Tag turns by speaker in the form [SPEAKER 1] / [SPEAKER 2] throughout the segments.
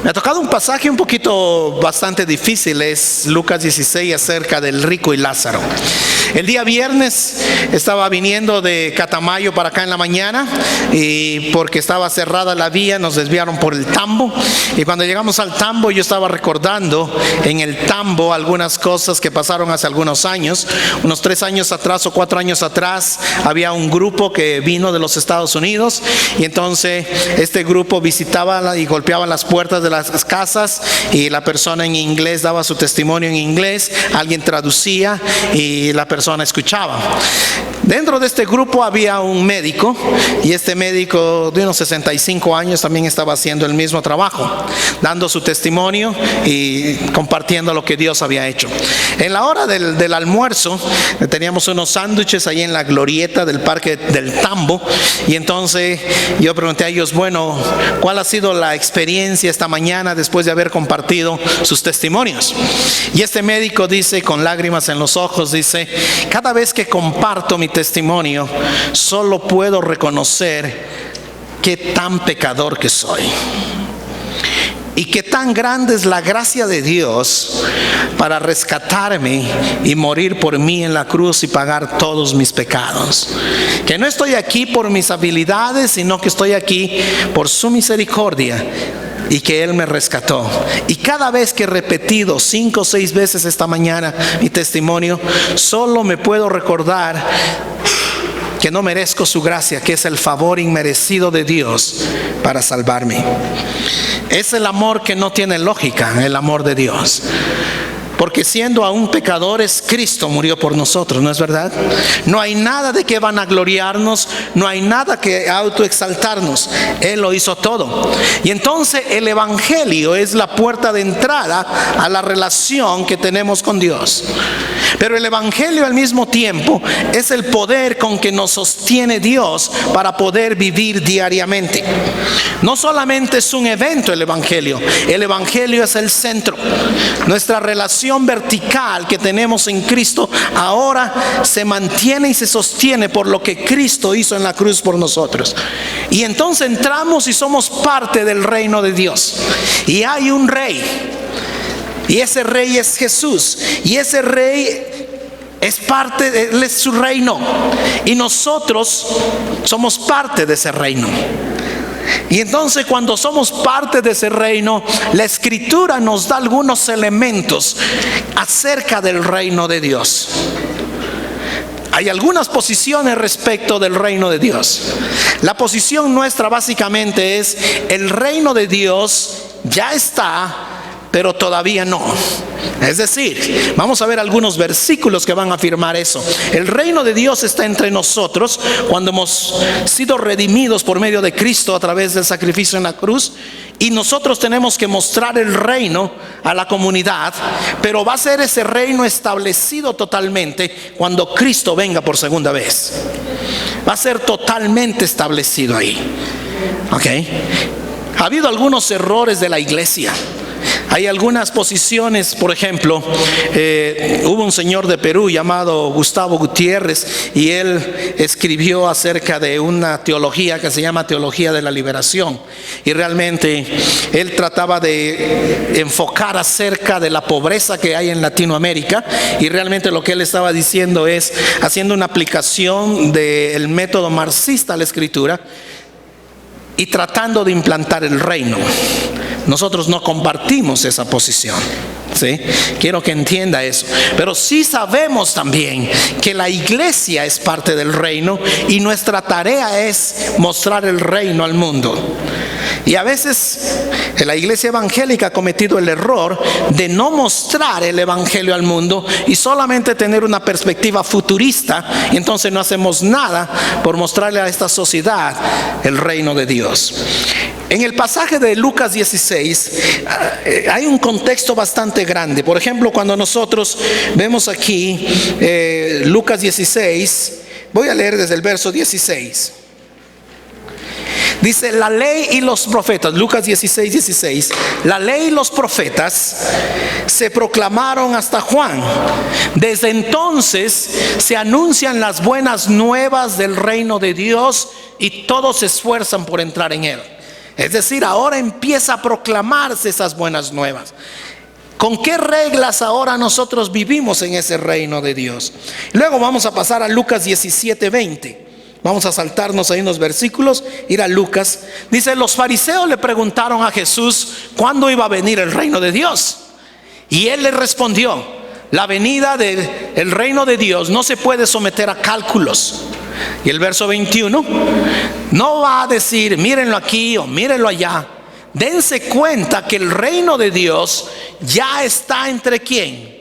[SPEAKER 1] Me ha tocado un pasaje un poquito bastante difícil, es Lucas 16 acerca del rico y Lázaro. El día viernes estaba viniendo de Catamayo para acá en la mañana y porque estaba cerrada la vía nos desviaron por el Tambo, y cuando llegamos al Tambo yo estaba recordando en el Tambo algunas cosas que pasaron hace algunos años. Unos 3 años atrás o 4 años atrás había un grupo que vino de los Estados Unidos, y entonces este grupo visitaba y golpeaba las puertas de las casas, y la persona en inglés daba su testimonio en inglés, alguien traducía y la persona escuchaba. Dentro de este grupo había un médico, y este médico de unos 65 años también estaba haciendo el mismo trabajo, dando su testimonio y compartiendo lo que Dios había hecho. En la hora del almuerzo teníamos unos sándwiches ahí en la glorieta del parque del Tambo, y entonces yo pregunté a ellos, bueno, ¿cuál ha sido la experiencia esta mañana después de haber compartido sus testimonios? Y este médico dice, con lágrimas en los ojos, dice: cada vez que comparto mi testimonio, solo puedo reconocer qué tan pecador que soy y qué tan grande es la gracia de Dios para rescatarme y morir por mí en la cruz y pagar todos mis pecados. Que no estoy aquí por mis habilidades, sino que estoy aquí por su misericordia, y que Él me rescató. Y cada vez que he repetido 5 o 6 veces esta mañana mi testimonio, solo me puedo recordar que no merezco su gracia, que es el favor inmerecido de Dios para salvarme. Es el amor que no tiene lógica, el amor de Dios. Porque siendo aún pecadores, Cristo murió por nosotros, ¿no es verdad? No hay nada de que vanagloriarnos, no hay nada que autoexaltarnos. Él lo hizo todo. Y entonces el Evangelio es la puerta de entrada a la relación que tenemos con Dios. Pero el Evangelio al mismo tiempo es el poder con que nos sostiene Dios para poder vivir diariamente. No solamente es un evento el Evangelio es el centro. Nuestra relación vertical que tenemos en Cristo ahora se mantiene y se sostiene por lo que Cristo hizo en la cruz por nosotros. Y entonces entramos y somos parte del reino de Dios. Y hay un rey, y ese rey es Jesús, y ese rey es parte, Él es su reino, y nosotros somos parte de ese reino. Y entonces cuando somos parte de ese reino, la Escritura nos da algunos elementos acerca del reino de Dios. Hay algunas posiciones respecto del reino de Dios. La posición nuestra básicamente es: el reino de Dios ya está, pero todavía no. Es decir, vamos a ver algunos versículos que van a afirmar eso. El reino de Dios está entre nosotros cuando hemos sido redimidos por medio de Cristo a través del sacrificio en la cruz, y nosotros tenemos que mostrar el reino a la comunidad, pero va a ser ese reino establecido totalmente cuando Cristo venga por segunda vez. Va a ser totalmente establecido ahí. ¿Ok? Ha habido algunos errores de la iglesia. Hay algunas posiciones, por ejemplo, hubo un señor de Perú llamado Gustavo Gutiérrez, y él escribió acerca de una teología que se llama teología de la liberación, y realmente él trataba de enfocar acerca de la pobreza que hay en Latinoamérica, y realmente lo que él estaba diciendo es haciendo una aplicación del método marxista a la escritura y tratando de implantar el reino. Nosotros no compartimos esa posición, ¿sí? Quiero que entienda eso. Pero sí sabemos también que la iglesia es parte del reino, y nuestra tarea es mostrar el reino al mundo. Y a veces la iglesia evangélica ha cometido el error de no mostrar el evangelio al mundo y solamente tener una perspectiva futurista, y entonces no hacemos nada por mostrarle a esta sociedad el reino de Dios. En el pasaje de Lucas 16 hay un contexto bastante grande. Por ejemplo, cuando nosotros vemos aquí Lucas 16, voy a leer desde el verso 16. Dice: la ley y los profetas, Lucas 16, 16, la ley y los profetas se proclamaron hasta Juan. Desde entonces se anuncian las buenas nuevas del reino de Dios, y todos se esfuerzan por entrar en él. Es decir, ahora empieza a proclamarse esas buenas nuevas. ¿Con qué reglas ahora nosotros vivimos en ese reino de Dios? Luego vamos a pasar a Lucas 17:20. Vamos a saltarnos ahí unos versículos, ir a Lucas. Dice: los fariseos le preguntaron a Jesús cuándo iba a venir el reino de Dios. Y él les respondió: la venida del reino de Dios no se puede someter a cálculos. Y el verso 21 no va a decir mírenlo aquí o mírenlo allá. Dense cuenta que el reino de Dios ya está entre ¿quién?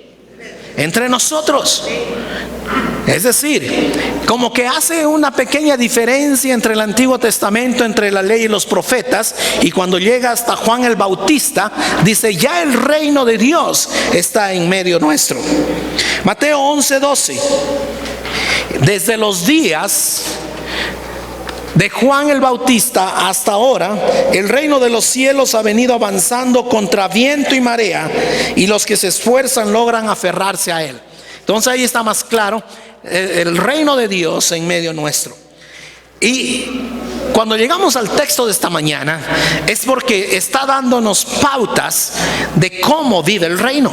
[SPEAKER 1] Entre nosotros. Es decir, como que hace una pequeña diferencia entre el Antiguo Testamento, entre la ley y los profetas, y cuando llega hasta Juan el Bautista, dice: ya el reino de Dios está en medio nuestro. Mateo 11:12. Desde los días de Juan el Bautista hasta ahora, el reino de los cielos ha venido avanzando contra viento y marea, y los que se esfuerzan logran aferrarse a él. Entonces ahí está más claro el reino de Dios en medio nuestro. Y cuando llegamos al texto de esta mañana, es porque está dándonos pautas de cómo vive el reino,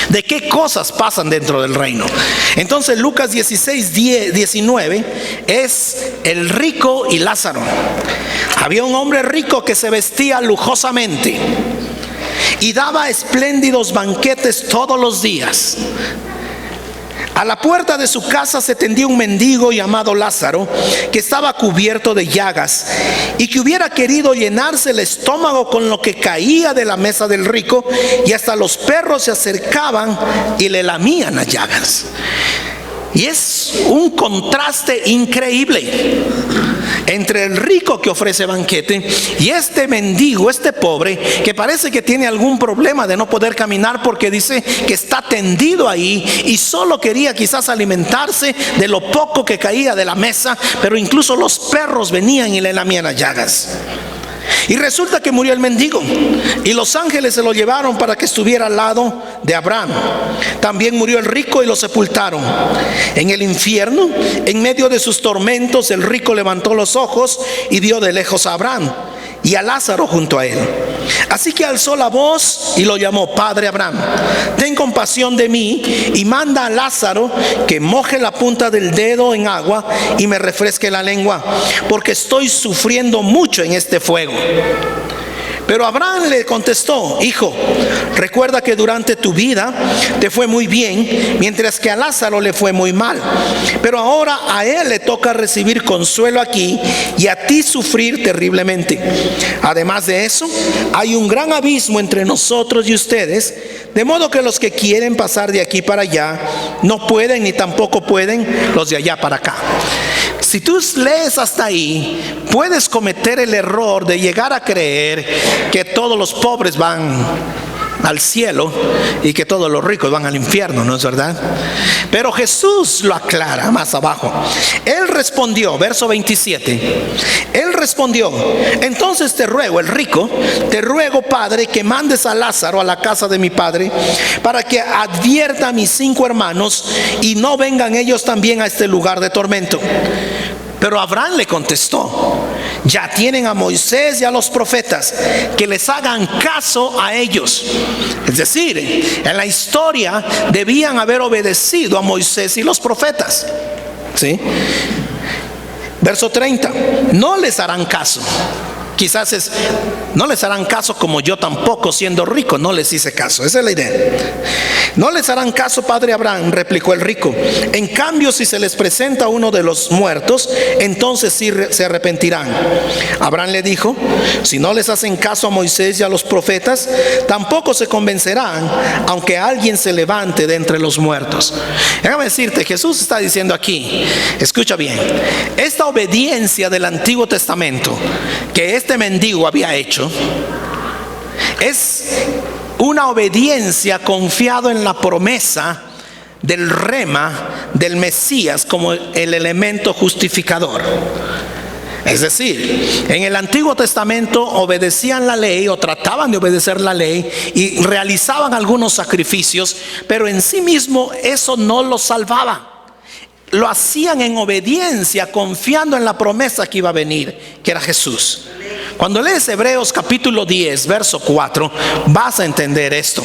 [SPEAKER 1] de qué cosas pasan dentro del reino. Entonces Lucas 16:19 es el rico y Lázaro. Había un hombre rico que se vestía lujosamente y daba espléndidos banquetes todos los días. A la puerta de su casa se tendía un mendigo llamado Lázaro, que estaba cubierto de llagas y que hubiera querido llenarse el estómago con lo que caía de la mesa del rico, y hasta los perros se acercaban y le lamían las llagas. Y es un contraste increíble entre el rico que ofrece banquete y este mendigo, este pobre, que parece que tiene algún problema de no poder caminar, porque dice que está tendido ahí y solo quería quizás alimentarse de lo poco que caía de la mesa, pero incluso los perros venían y le lamían las llagas. Y resulta que murió el mendigo y los ángeles se lo llevaron para que estuviera al lado de Abraham. También murió el rico y lo sepultaron. En el infierno, en medio de sus tormentos, el rico levantó los ojos y vio de lejos a Abraham y a Lázaro junto a él. Así que alzó la voz y lo llamó: Padre Abraham, ten compasión de mí y manda a Lázaro que moje la punta del dedo en agua y me refresque la lengua, porque estoy sufriendo mucho en este fuego. Pero Abraham le contestó: hijo, recuerda que durante tu vida te fue muy bien, mientras que a Lázaro le fue muy mal. Pero ahora a él le toca recibir consuelo aquí y a ti sufrir terriblemente. Además de eso, hay un gran abismo entre nosotros y ustedes, de modo que los que quieren pasar de aquí para allá no pueden, ni tampoco pueden los de allá para acá. Si tú lees hasta ahí, puedes cometer el error de llegar a creer que todos los pobres van al cielo y que todos los ricos van al infierno, ¿no es verdad? Pero Jesús lo aclara más abajo. Él respondió, verso 27, él respondió: entonces te ruego, el rico, te ruego, Padre, que mandes a Lázaro a la casa de mi padre, para que advierta a mis 5 hermanos y no vengan ellos también a este lugar de tormento. Pero Abraham le contestó: ya tienen a Moisés y a los profetas, que les hagan caso a ellos. Es decir, en la historia debían haber obedecido a Moisés y los profetas, ¿sí? Verso 30, no les harán caso. Quizás no les harán caso, como yo tampoco, siendo rico, no les hice caso. Esa es la idea. No les harán caso, padre Abraham, replicó el rico. En cambio, si se les presenta uno de los muertos, entonces sí se arrepentirán. Abraham le dijo: si no les hacen caso a Moisés y a los profetas, tampoco se convencerán, aunque alguien se levante de entre los muertos. Déjame decirte, Jesús está diciendo aquí, escucha bien, esta obediencia del Antiguo Testamento que este mendigo había hecho es una obediencia confiado en la promesa del rema del Mesías como el elemento justificador. Es decir, en el Antiguo Testamento obedecían la ley o trataban de obedecer la ley y realizaban algunos sacrificios, pero en sí mismo eso no los salvaba. Lo hacían en obediencia, confiando en la promesa que iba a venir, que era Jesús. Cuando lees Hebreos capítulo 10, verso 4, vas a entender esto.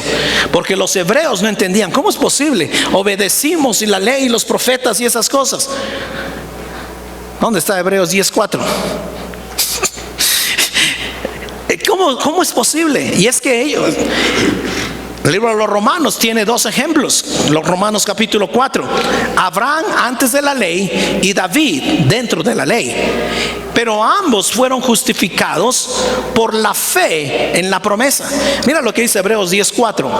[SPEAKER 1] Porque los hebreos no entendían, ¿cómo es posible? Obedecimos y la ley y los profetas y esas cosas. ¿Dónde está Hebreos 10, 4? ¿Cómo es posible? Y es que ellos... El libro de los Romanos tiene dos ejemplos. Los Romanos capítulo 4. Abraham antes de la ley y David dentro de la ley. Pero ambos fueron justificados por la fe en la promesa. Mira lo que dice Hebreos 10:4.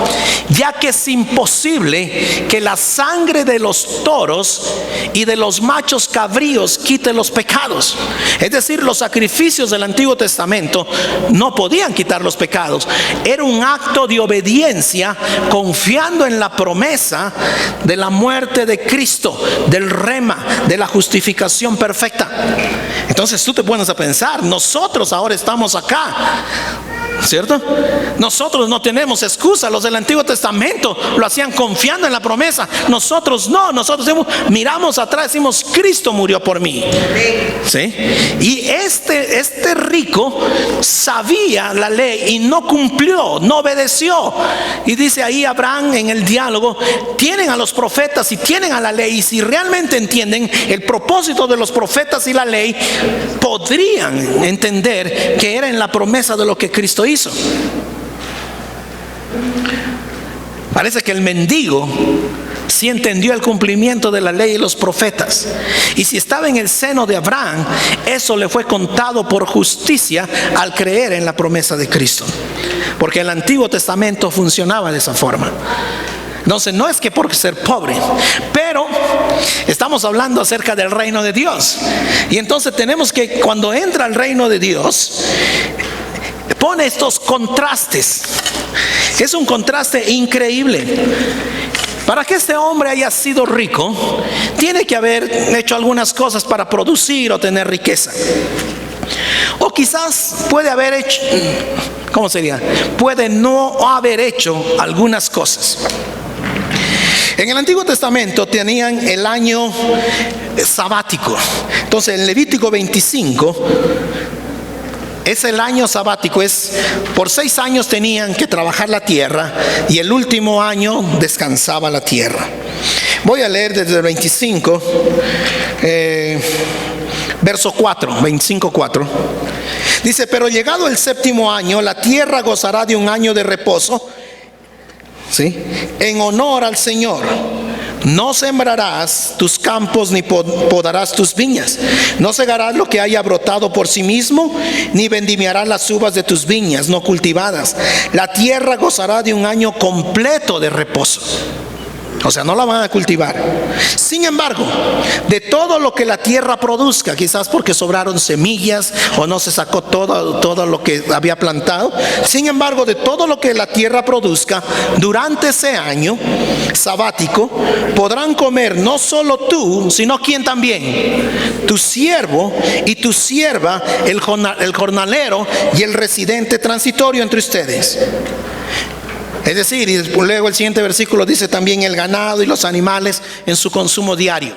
[SPEAKER 1] Ya que es imposible que la sangre de los toros y de los machos cabríos quite los pecados. Es decir, los sacrificios del Antiguo Testamento no podían quitar los pecados. Era un acto de obediencia, confiando en la promesa de la muerte de Cristo, del rema, de la justificación perfecta. Entonces tú te pones a pensar, nosotros ahora estamos acá, ¿cierto? Nosotros no tenemos excusa. Los del Antiguo Testamento lo hacían confiando en la promesa. Nosotros no, nosotros miramos atrás y decimos, Cristo murió por mí. ¿Sí? Y este rico sabía la ley y no cumplió, no obedeció. Y dice ahí Abraham en el diálogo, tienen a los profetas y tienen a la ley, y si realmente entienden el propósito de los profetas y la ley, podrían entender que era en la promesa de lo que Cristo hizo. Parece que el mendigo sí entendió el cumplimiento de la ley y los profetas, y si estaba en el seno de Abraham, eso le fue contado por justicia al creer en la promesa de Cristo, porque el Antiguo Testamento funcionaba de esa forma. Entonces no es que por ser pobre, pero estamos hablando acerca del reino de Dios, y entonces tenemos que, cuando entra al reino de Dios, pone estos contrastes. Es un contraste increíble. Para que este hombre haya sido rico, tiene que haber hecho algunas cosas para producir o tener riqueza. O quizás puede haber hecho, ¿cómo sería? Puede no haber hecho algunas cosas. En el Antiguo Testamento tenían el año sabático. Entonces en Levítico 25 es el año sabático. Es por 6 años tenían que trabajar la tierra, y el último año descansaba la tierra. Voy a leer desde el 25 verso 4, 25:4. Dice: pero llegado el 7º año, la tierra gozará de un año de reposo, ¿sí?, en honor al Señor. No sembrarás tus campos ni podarás tus viñas. No segarás lo que haya brotado por sí mismo, ni vendimiarás las uvas de tus viñas no cultivadas. La tierra gozará de un año completo de reposo. O sea, no la van a cultivar. Sin embargo, de todo lo que la tierra produzca, quizás porque sobraron semillas o no se sacó todo lo que había plantado, sin embargo, de todo lo que la tierra produzca durante ese año sabático, podrán comer no solo tú, sino ¿quién también? Tu siervo y tu sierva, el jornalero y el residente transitorio entre ustedes. Es decir, y luego el siguiente versículo dice también el ganado y los animales en su consumo diario.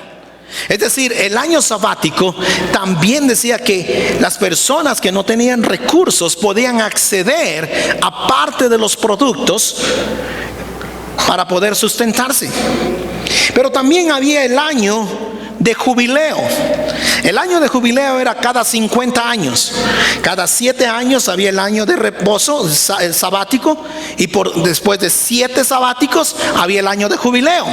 [SPEAKER 1] Es decir, el año sabático también decía que las personas que no tenían recursos podían acceder a parte de los productos para poder sustentarse. Pero también había el año de jubileo. El año de jubileo era cada 50 años. Cada 7 años había el año de reposo, el sabático, y después de 7 sabáticos había el año de jubileo.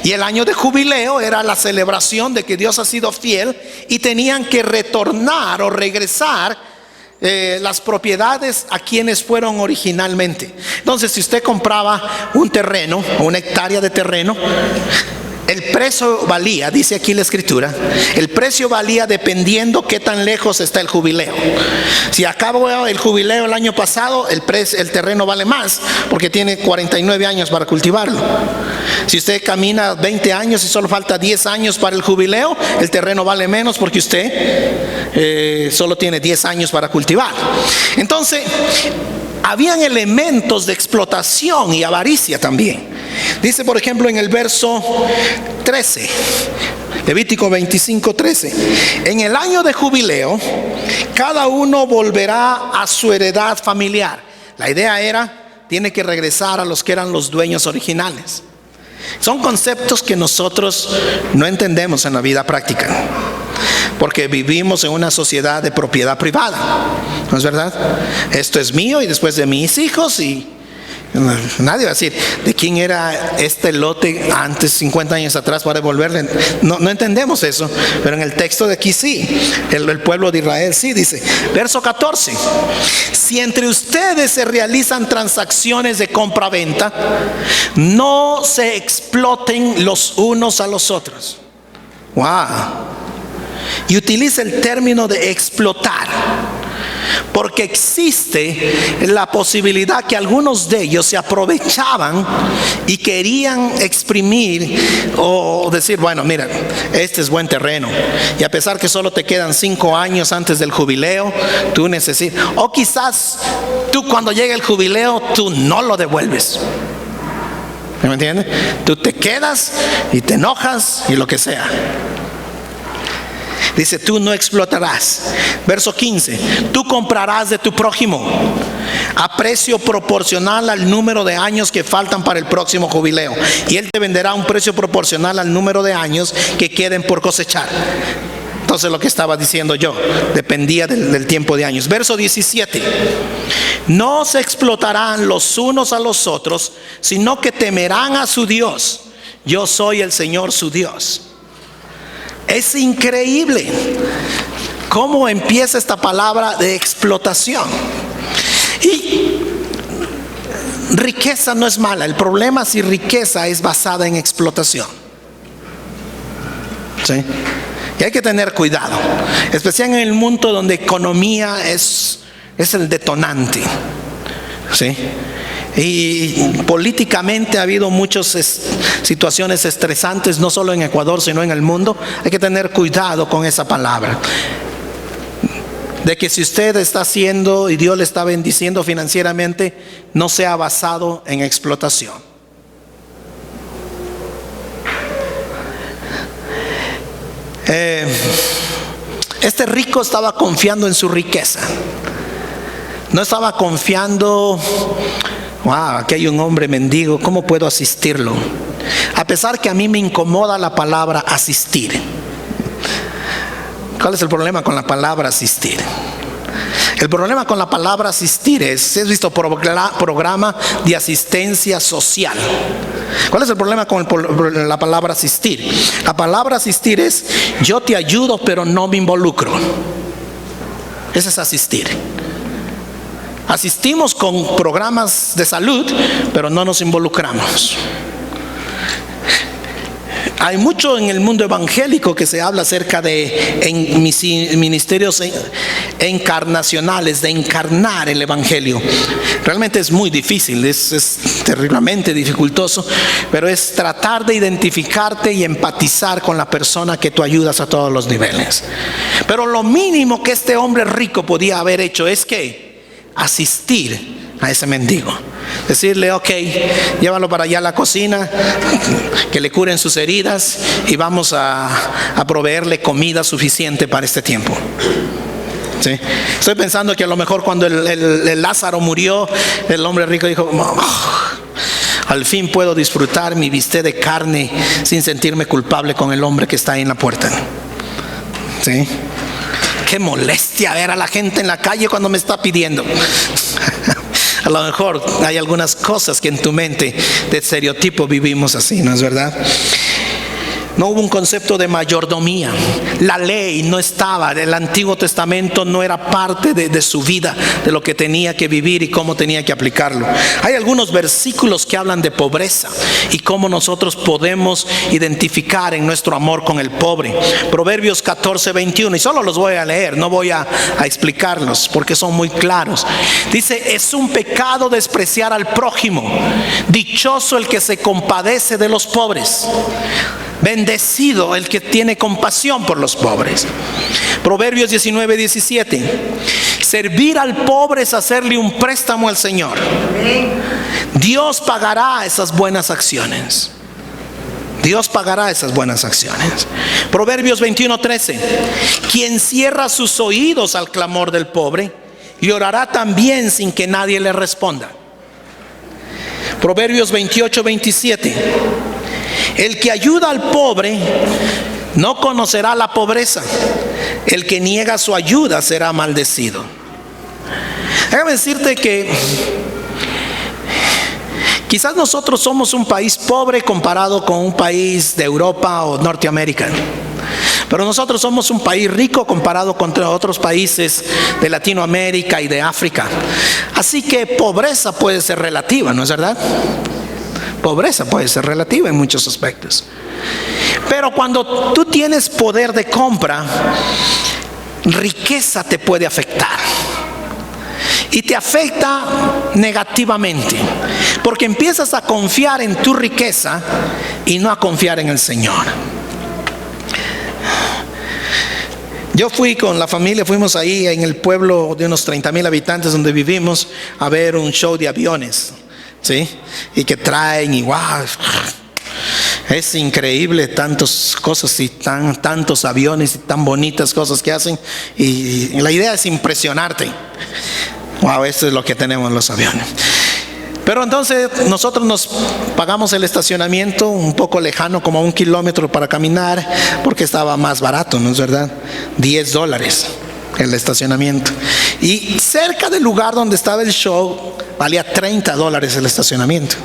[SPEAKER 1] Y el año de jubileo era la celebración de que Dios ha sido fiel, y tenían que retornar o regresar las propiedades a quienes fueron originalmente. Entonces, si usted compraba un terreno, una hectárea de terreno, el precio valía, dice aquí la escritura, el precio valía dependiendo qué tan lejos está el jubileo. Si acabó el jubileo el año pasado, el terreno vale más, porque tiene 49 años para cultivarlo. Si usted camina 20 años y solo falta 10 años para el jubileo, el terreno vale menos, porque usted solo tiene 10 años para cultivar. Entonces, habían elementos de explotación y avaricia también. Dice, por ejemplo, en el verso 13, Levítico 25:13. En el año de jubileo, cada uno volverá a su heredad familiar. La idea era, tiene que regresar a los que eran los dueños originales. Son conceptos que nosotros no entendemos en la vida práctica, porque vivimos en una sociedad de propiedad privada, ¿no es verdad? Esto es mío y después de mis hijos, y nadie va a decir de quién era este lote antes, 50 años atrás, para devolverle. No entendemos eso, pero en el texto de aquí sí, el pueblo de Israel sí dice. Verso 14: si entre ustedes se realizan transacciones de compra-venta, no se exploten los unos a los otros. Wow. Y utiliza el término de explotar, porque existe la posibilidad que algunos de ellos se aprovechaban y querían exprimir o decir, bueno, mira, este es buen terreno, y a pesar que solo te quedan 5 años antes del jubileo, tú necesitas, o quizás tú cuando llegue el jubileo, tú no lo devuelves. ¿Me entiendes? Tú te quedas y te enojas y lo que sea. Dice, tú no explotarás. Verso 15: tú comprarás de tu prójimo a precio proporcional al número de años que faltan para el próximo jubileo, y él te venderá a un precio proporcional al número de años que queden por cosechar. Entonces lo que estaba diciendo yo, dependía del tiempo de años. Verso 17: no se explotarán los unos a los otros, sino que temerán a su Dios. Yo soy el Señor su Dios. Es increíble cómo empieza esta palabra de explotación. Y riqueza no es mala. El problema si riqueza es basada en explotación. ¿Sí? Y hay que tener cuidado, especialmente en el mundo donde economía es el detonante. ¿Sí? Y políticamente ha habido muchas situaciones estresantes, no solo en Ecuador, sino en el mundo. Hay que tener cuidado con esa palabra, de que si usted está haciendo y Dios le está bendiciendo financieramente, no sea basado en explotación. Este rico estaba confiando en su riqueza. No estaba confiando, wow, aquí hay un hombre mendigo, ¿cómo puedo asistirlo? A pesar que a mí me incomoda la palabra asistir. ¿Cuál es el problema con la palabra asistir? El problema con la palabra asistir es, si has visto programa de asistencia social. ¿Cuál es el problema con la palabra asistir? La palabra asistir es, yo te ayudo pero no me involucro. Ese es asistir. Asistimos con programas de salud, pero no nos involucramos. Hay mucho en el mundo evangélico que se habla acerca de ministerios encarnacionales, de encarnar el evangelio. Realmente es muy difícil, es terriblemente dificultoso, pero es tratar de identificarte y empatizar con la persona que tú ayudas a todos los niveles. Pero lo mínimo que este hombre rico podía haber hecho es que asistir a ese mendigo, decirle, ok, llévalo para allá a la cocina, que le curen sus heridas y vamos a proveerle comida suficiente para este tiempo. ¿Sí? Estoy pensando que a lo mejor cuando el Lázaro murió, el hombre rico dijo, al fin puedo disfrutar mi bistec de carne sin sentirme culpable con el hombre que está ahí en la puerta. ¿Sí? Qué molestia ver a la gente en la calle cuando me está pidiendo. A lo mejor hay algunas cosas que en tu mente de estereotipo vivimos así, ¿no es verdad? No hubo un concepto de mayordomía. La ley no estaba, el Antiguo Testamento no era parte de su vida, de lo que tenía que vivir y cómo tenía que aplicarlo. Hay algunos versículos que hablan de pobreza y cómo nosotros podemos identificar en nuestro amor con el pobre. Proverbios 14:21, y solo los voy a leer, no voy a explicarlos porque son muy claros. Dice, es un pecado despreciar al prójimo, dichoso el que se compadece de los pobres. Bendecido el que tiene compasión por los pobres. Proverbios 19:17. Servir al pobre es hacerle un préstamo al Señor. Dios pagará esas buenas acciones. Dios pagará esas buenas acciones. Proverbios 21:13. Quien cierra sus oídos al clamor del pobre, llorará también sin que nadie le responda. Proverbios 28:27. El que ayuda al pobre no conocerá la pobreza. El que niega su ayuda será maldecido. Déjame decirte que quizás nosotros somos un país pobre comparado con un país de Europa o Norteamérica, pero nosotros somos un país rico comparado con otros países de Latinoamérica y de África. Así que pobreza puede ser relativa, ¿no es verdad? Pobreza puede ser relativa en muchos aspectos. Pero cuando tú tienes poder de compra, riqueza te puede afectar. Y te afecta negativamente, porque empiezas a confiar en tu riqueza y no a confiar en el Señor. Yo fui con la familia, fuimos ahí en el pueblo de unos 30,000 habitantes donde vivimos a ver un show de aviones, ¿sí? Y que traen y wow, es increíble tantas cosas y tantos aviones y tan bonitas cosas que hacen, y la idea es impresionarte. Wow, esto es lo que tenemos en los aviones. Pero entonces nosotros nos pagamos el estacionamiento un poco lejano, como a 1 kilómetro para caminar, porque estaba más barato, ¿no es verdad? $10 el estacionamiento. Y cerca del lugar donde estaba el show valía $30 el estacionamiento.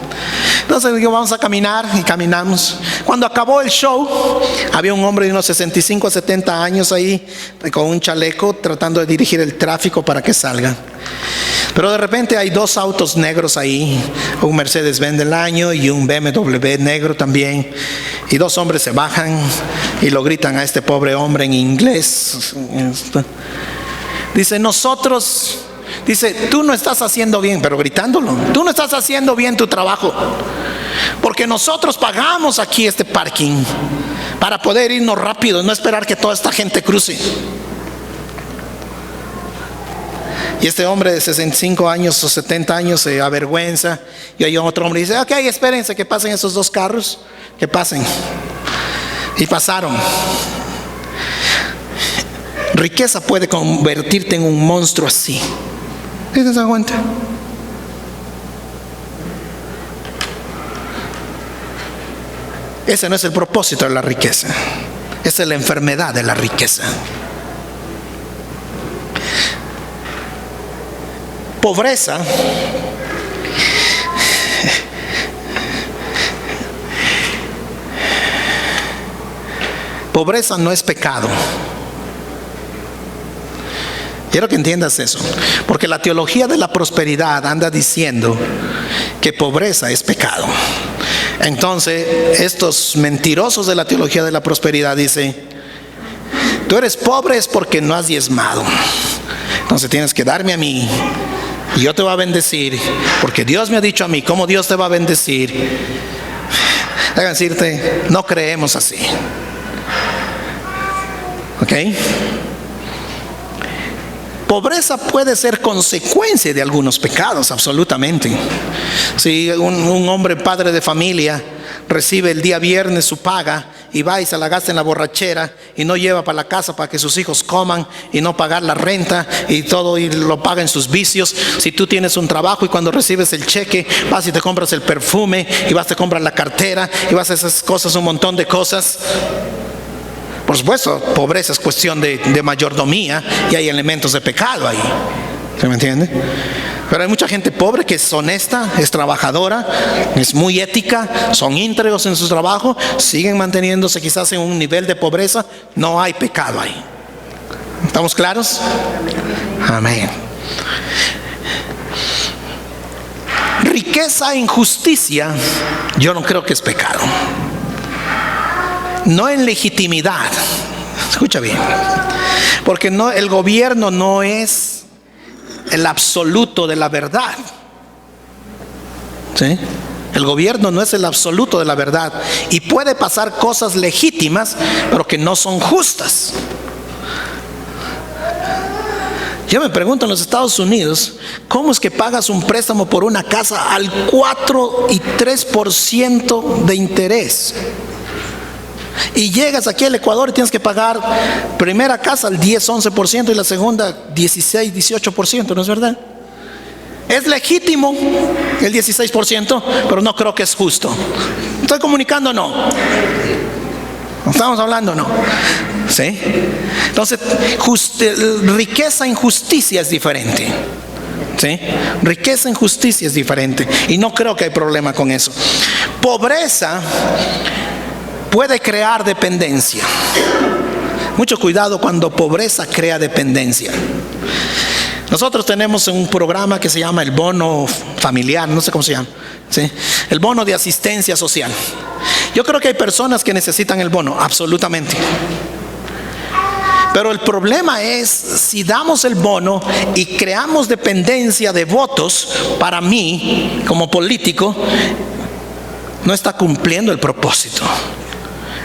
[SPEAKER 1] Entonces digo, vamos a caminar, y caminamos. Cuando acabó el show, había un hombre de unos 65 a 70 años ahí con un chaleco tratando de dirigir el tráfico para que salga. Pero de repente hay 2 autos negros ahí, un Mercedes-Benz del año y un BMW negro también, y 2 hombres se bajan y lo gritan a este pobre hombre en inglés. Dice, tú no estás haciendo bien, pero gritándolo, tú no estás haciendo bien tu trabajo, porque nosotros pagamos aquí este parking para poder irnos rápido, no esperar que toda esta gente cruce. Y este hombre de 65 años o 70 años se avergüenza, y hay otro hombre y dice, ok, espérense que pasen esos 2 carros, que pasen. Y pasaron. Riqueza puede convertirte en un monstruo así. ¿Te das cuenta? Ese no es el propósito de la riqueza. Esa es la enfermedad de la riqueza. Pobreza no es pecado. Quiero que entiendas eso, porque la teología de la prosperidad anda diciendo que pobreza es pecado. Entonces estos mentirosos de la teología de la prosperidad dicen, tú eres pobre es porque no has diezmado, entonces tienes que darme a mí y yo te voy a bendecir, porque Dios me ha dicho a mí cómo Dios te va a bendecir. Déjame decirte, no creemos así. ¿Ok? Pobreza puede ser consecuencia de algunos pecados, absolutamente. Si un hombre padre de familia recibe el día viernes su paga y va y se la gasta en la borrachera y no lleva para la casa para que sus hijos coman y no pagar la renta y todo, y lo paga en sus vicios. Si tú tienes un trabajo y cuando recibes el cheque vas y te compras el perfume y vas y te compras la cartera y vas a esas cosas, un montón de cosas. Por supuesto, pobreza es cuestión de mayordomía y hay elementos de pecado ahí. ¿Se me entiende? Pero hay mucha gente pobre que es honesta, es trabajadora, es muy ética, son íntegros en su trabajo, siguen manteniéndose quizás en un nivel de pobreza, no hay pecado ahí. ¿Estamos claros? Amén. Riqueza e injusticia, yo no creo que es pecado. No en legitimidad. Escucha bien. Porque el gobierno no es el absoluto de la verdad. ¿Sí? El gobierno no es el absoluto de la verdad. Y puede pasar cosas legítimas, pero que no son justas. Yo me pregunto en los Estados Unidos, ¿cómo es que pagas un préstamo por una casa al 4 y 3% de interés? Y llegas aquí al Ecuador y tienes que pagar primera casa al 10-11% y la segunda 16-18%, ¿no es verdad? Es legítimo el 16%, pero no creo que es justo. ¿Estoy comunicando o no? ¿Estamos hablando o no? ¿Sí? Entonces, riqueza en justicia es diferente. ¿Sí? Riqueza en justicia es diferente. Y no creo que hay problema con eso. Pobreza puede crear dependencia. Mucho cuidado cuando pobreza crea dependencia. Nosotros tenemos un programa que se llama el bono familiar, no sé cómo se llama, ¿sí? El bono de asistencia social. Yo creo que hay personas que necesitan el bono, absolutamente. Pero el problema es si damos el bono y creamos dependencia de votos, para mí, como político, no está cumpliendo el propósito.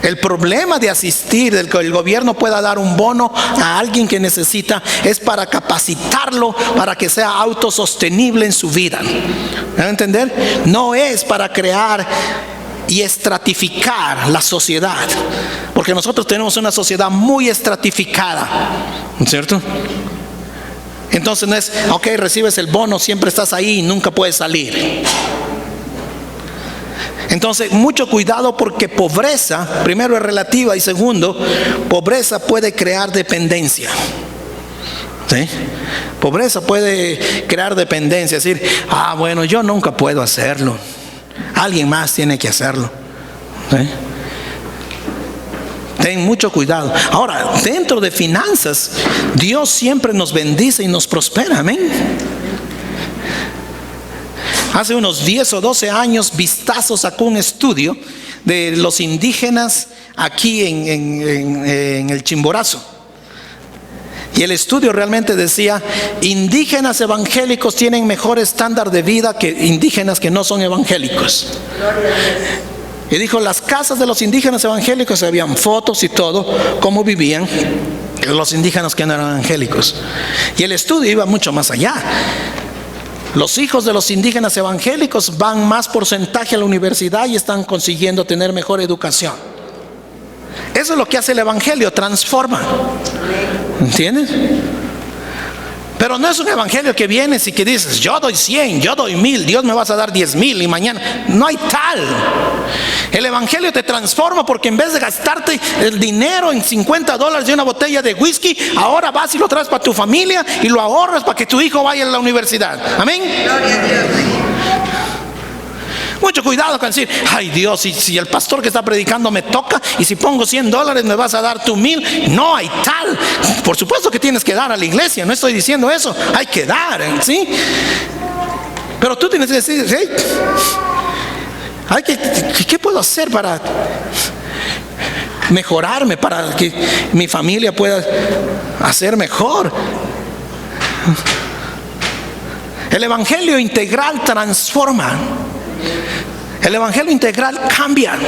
[SPEAKER 1] El problema de asistir, del que el gobierno pueda dar un bono a alguien que necesita, es para capacitarlo, para que sea autosostenible en su vida. ¿Me van a entender? No es para crear y estratificar la sociedad, porque nosotros tenemos una sociedad muy estratificada, ¿cierto? Entonces no es, ok, recibes el bono, siempre estás ahí y nunca puedes salir. Entonces, mucho cuidado, porque pobreza, primero, es relativa, y segundo, pobreza puede crear dependencia. ¿Sí? Pobreza puede crear dependencia, es decir, bueno, yo nunca puedo hacerlo, alguien más tiene que hacerlo. ¿Sí? Ten mucho cuidado. Ahora, dentro de finanzas, Dios siempre nos bendice y nos prospera, amén. Hace unos 10 o 12 años, Vistazo sacó un estudio de los indígenas aquí en el Chimborazo. Y el estudio realmente decía: indígenas evangélicos tienen mejor estándar de vida que indígenas que no son evangélicos. Y dijo, las casas de los indígenas evangélicos, habían fotos y todo, cómo vivían los indígenas que no eran evangélicos. Y el estudio iba mucho más allá. Los hijos de los indígenas evangélicos van más porcentaje a la universidad y están consiguiendo tener mejor educación. Eso es lo que hace el evangelio, transforma. ¿Entiendes? Pero no es un evangelio que vienes y que dices, yo doy 100, yo doy 1000, Dios me vas a dar 10,000 y mañana. No hay tal. El evangelio te transforma, porque en vez de gastarte el dinero en $50 de una botella de whisky, ahora vas y lo traes para tu familia y lo ahorras para que tu hijo vaya a la universidad. Amén. Gloria a Dios. Mucho cuidado con decir, ay Dios, si el pastor que está predicando me toca, y si pongo $100 me vas a dar tú 1000. No hay tal. Por supuesto que tienes que dar a la iglesia, no estoy diciendo eso, hay que dar, ¿sí? Pero tú tienes que decir, hey, ¿qué puedo hacer para mejorarme, para que mi familia pueda hacer mejor? El evangelio integral transforma. El evangelio integral cambia.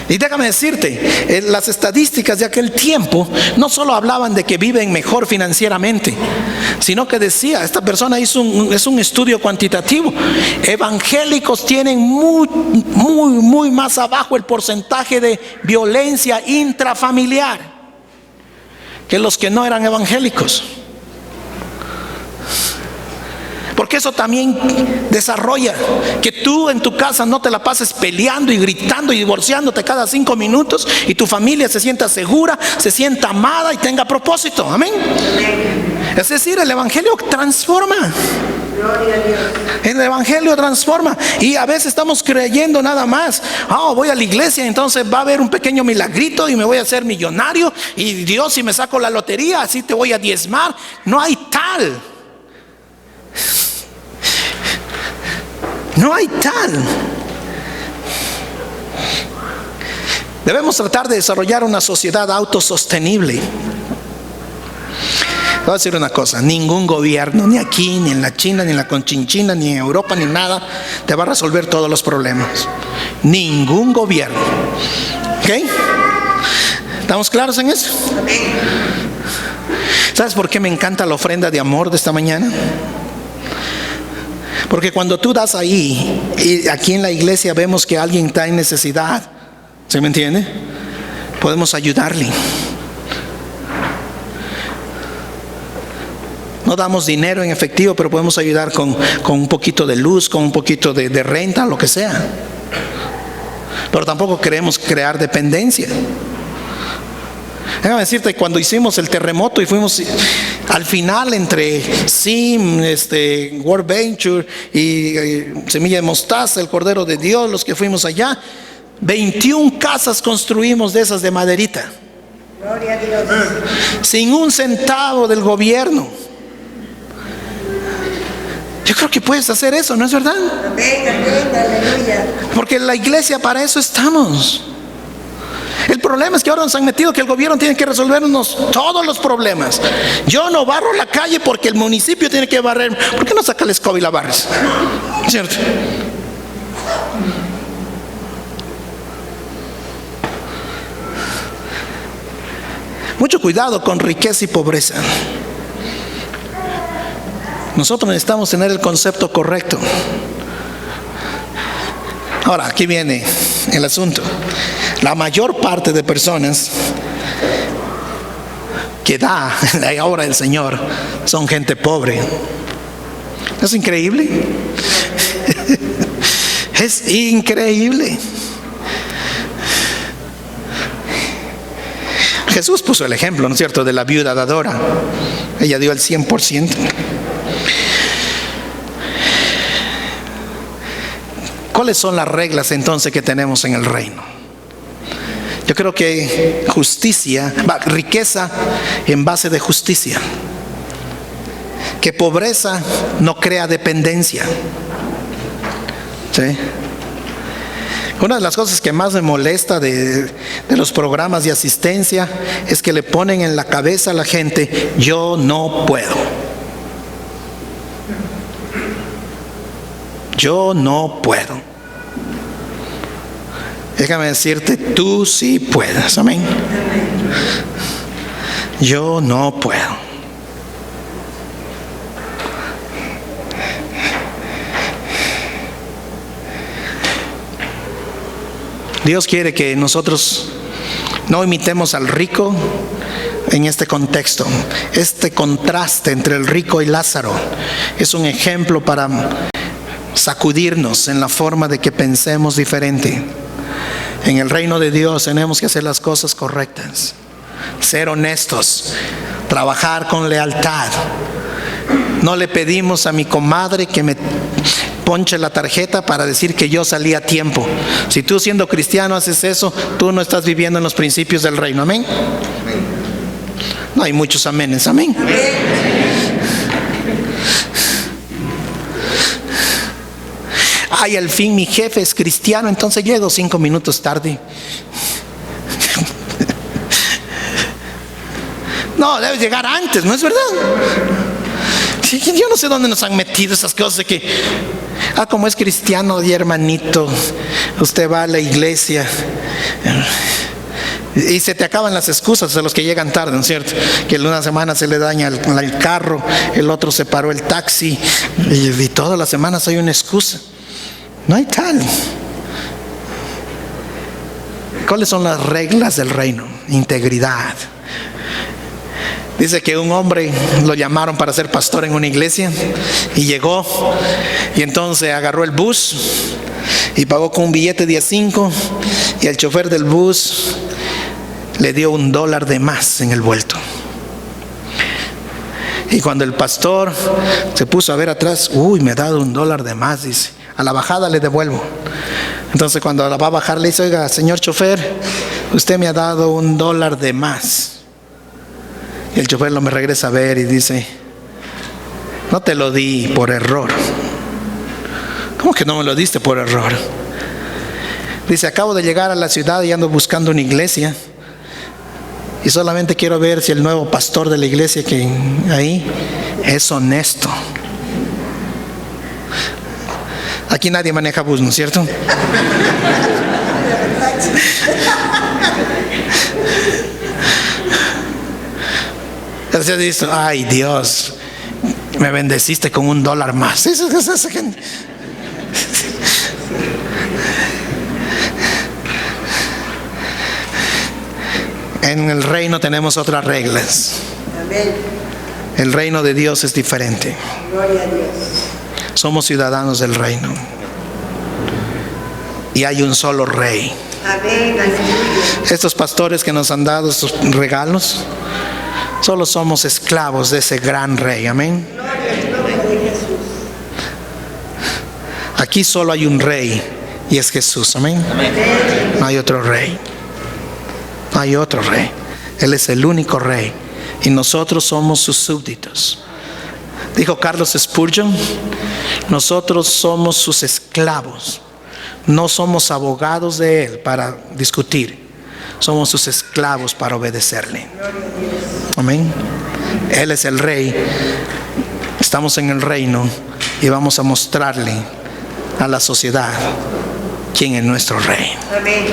[SPEAKER 1] Y déjame decirte, las estadísticas de aquel tiempo no solo hablaban de que viven mejor financieramente, sino que decía, esta persona es un estudio cuantitativo, evangélicos tienen muy más abajo el porcentaje de violencia intrafamiliar que los que no eran evangélicos. Porque eso también desarrolla que tú en tu casa no te la pases peleando y gritando y divorciándote cada 5 minutos, y tu familia se sienta segura, se sienta amada y tenga propósito. Amén. Es decir, el evangelio transforma. El evangelio transforma. Y a veces estamos creyendo nada más, voy a la iglesia, entonces va a haber un pequeño milagrito y me voy a hacer millonario, y Dios, si me saco la lotería, así te voy a diezmar. No hay tal. No hay tal. Debemos tratar de desarrollar una sociedad autosostenible. Voy a decir una cosa: ningún gobierno, ni aquí, ni en la China, ni en la Conchinchina, ni en Europa, ni nada, te va a resolver todos los problemas. Ningún gobierno. ¿Ok? ¿Estamos claros en eso? ¿Sabes por qué me encanta la ofrenda de amor de esta mañana? Porque cuando tú das ahí, y aquí en la iglesia vemos que alguien está en necesidad, ¿Sí me entiende? Podemos ayudarle. No damos dinero en efectivo, pero podemos ayudar con un poquito de luz, con un poquito de renta, lo que sea. Pero tampoco queremos crear dependencia. Déjame decirte, cuando hicimos el terremoto y fuimos al final entre SIM, World Venture y Semilla de Mostaza, el Cordero de Dios, los que fuimos allá, 21 casas construimos de esas de maderita.
[SPEAKER 2] Gloria a Dios.
[SPEAKER 1] Sin un centavo del gobierno. Yo creo que puedes hacer eso, ¿no es verdad?
[SPEAKER 2] Amén, amén, aleluya.
[SPEAKER 1] Porque la iglesia, para eso estamos. El problema es que ahora nos han metido que el gobierno tiene que resolvernos todos los problemas. Yo no barro la calle porque el municipio tiene que barrer. ¿Por qué no saca la escoba y la barres? ¿Cierto? Mucho cuidado con riqueza y pobreza. Nosotros necesitamos tener el concepto correcto. Ahora, aquí viene el asunto. La mayor parte de personas que da la obra del Señor son gente pobre. ¿Es increíble? Es increíble. Jesús puso el ejemplo, ¿no es cierto?, de la viuda dadora. Ella dio el 100%. ¿Cuáles son las reglas entonces que tenemos en el reino? Yo creo que riqueza en base de justicia. Que pobreza no crea dependencia. ¿Sí? Una de las cosas que más me molesta de los programas de asistencia es que le ponen en la cabeza a la gente: yo no puedo. Yo no puedo. Déjame decirte, tú sí puedes. Amén. Yo no puedo. Dios quiere que nosotros no imitemos al rico en este contexto. Este contraste entre el rico y Lázaro es un ejemplo para sacudirnos en la forma de que pensemos diferente. En el reino de Dios tenemos que hacer las cosas correctas, ser honestos, trabajar con lealtad. No le pedimos a mi comadre que me ponche la tarjeta para decir que yo salí a tiempo. Si tú, siendo cristiano, haces eso, tú no estás viviendo en los principios del reino. Amén. No hay muchos amenes. Amén. Ay, al fin mi jefe es cristiano, entonces llego 5 minutos tarde. No, debes llegar antes, ¿no es verdad? Yo no sé dónde nos han metido esas cosas de que, como es cristiano y hermanito, usted va a la iglesia y se te acaban las excusas de los que llegan tarde, ¿no es cierto? Que en una semana se le daña el carro, el otro se paró el taxi y todas las semanas hay una excusa. No hay tal. ¿Cuáles son las reglas del reino? Integridad. Dice que un hombre lo llamaron para ser pastor en una iglesia y llegó, y entonces agarró el bus y pagó con un billete de $5, y el chofer del bus le dio $1 de más en el vuelto. Y cuando el pastor se puso a ver atrás, me ha dado $1 de más, dice. A la bajada le devuelvo. Entonces cuando la va a bajar le dice: oiga, señor chofer, usted me ha dado $1 de más. Y el chofer lo me regresa a ver y dice: no te lo di por error. ¿Cómo que no me lo diste por error? Dice: acabo de llegar a la ciudad y ando buscando una iglesia, y solamente quiero ver si el nuevo pastor de la iglesia que ahí es honesto. Aquí nadie maneja bus, ¿no es cierto? Entonces dice: ay, Dios, me bendeciste con $1 más. En el reino tenemos otras reglas.
[SPEAKER 2] Amén.
[SPEAKER 1] El reino de Dios es diferente.
[SPEAKER 2] Gloria a Dios.
[SPEAKER 1] Somos ciudadanos del reino. Y hay un solo rey.
[SPEAKER 2] Amén. Aleluya.
[SPEAKER 1] Estos pastores que nos han dado estos regalos, solo somos esclavos de ese gran rey. Amén.
[SPEAKER 2] Gloria al nombre de Jesús.
[SPEAKER 1] Aquí solo hay un rey y es Jesús. Amén.
[SPEAKER 2] Amén.
[SPEAKER 1] No hay otro rey. No hay otro rey. Él es el único rey y nosotros somos sus súbditos. Dijo Carlos Spurgeon, nosotros somos sus esclavos. No somos abogados de Él para discutir. Somos sus esclavos para obedecerle. Amén. Él es el rey. Estamos en el reino y vamos a mostrarle a la sociedad quién es nuestro rey.
[SPEAKER 2] Amén.